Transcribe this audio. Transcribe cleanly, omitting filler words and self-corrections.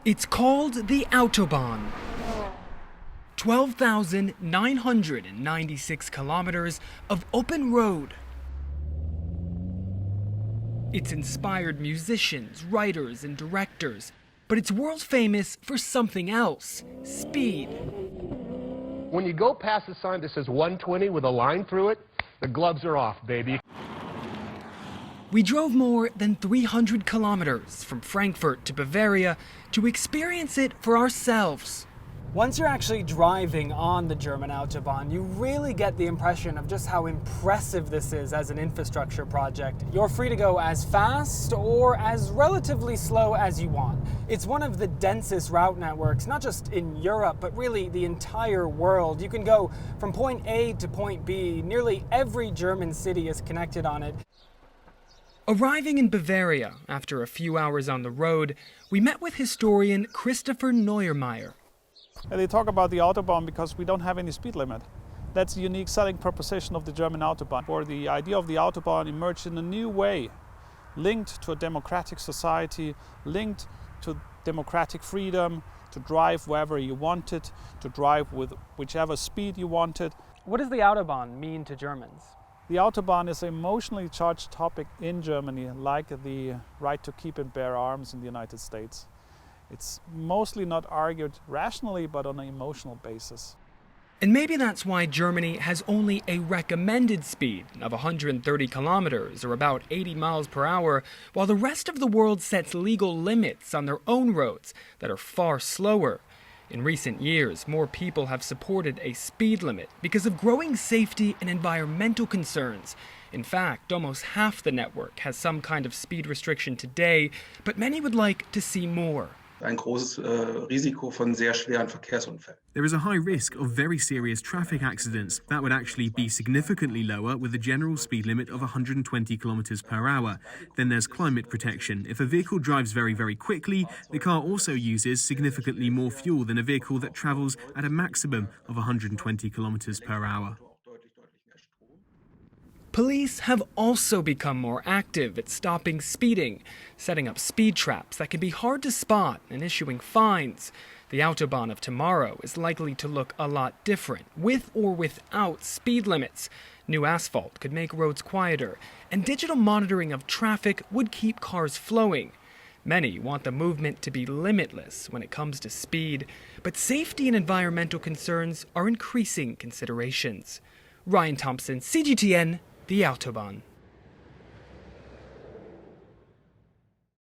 It's called the Autobahn. 12,996 kilometers of open road. It's inspired musicians, writers, and directors, but it's world famous for something else: speed. When you go past the sign that says 120 with a line through it, the gloves are off, baby. We drove more than 300 kilometers from Frankfurt to Bavaria to experience it for ourselves. Once you're actually driving on the German Autobahn, you really get the impression of just how impressive this is as an infrastructure project. You're free to go as fast or as relatively slow as you want. It's one of the densest route networks, not just in Europe, but really the entire world. You can go from point A to point B. Nearly every German city is connected on it. Arriving in Bavaria after a few hours on the road, we met with historian Christopher Neuermeyer. They talk about the Autobahn because we don't have any speed limit. That's the unique selling proposition of the German Autobahn. Where the idea of the Autobahn emerged in a new way, linked to a democratic society, linked to democratic freedom, to drive wherever you wanted, to drive with whichever speed you wanted. What does the Autobahn mean to Germans? The Autobahn is an emotionally charged topic in Germany, like the right to keep and bear arms in the United States. It's mostly not argued rationally, but on an emotional basis. And maybe that's why Germany has only a recommended speed of 130 kilometers, or about 80 miles per hour, while the rest of the world sets legal limits on their own roads that are far slower. In recent years, more people have supported a speed limit because of growing safety and environmental concerns. In fact, almost half the network has some kind of speed restriction today, but many would like to see more. Ein großes Risiko von sehr schweren Verkehrsunfällen. There is a high risk of very serious traffic accidents. That would actually be significantly lower with a general speed limit of 120 kilometers per hour. Then there's climate protection. If a vehicle drives very, very quickly, the car also uses significantly more fuel than a vehicle that travels at a maximum of 120 kilometers per hour. Police have also become more active at stopping speeding, setting up speed traps that can be hard to spot and issuing fines. The Autobahn of tomorrow is likely to look a lot different, with or without speed limits. New asphalt could make roads quieter, and digital monitoring of traffic would keep cars flowing. Many want the movement to be limitless when it comes to speed, but safety and environmental concerns are increasing considerations. Ryan Thompson, CGTN, the Autobahn.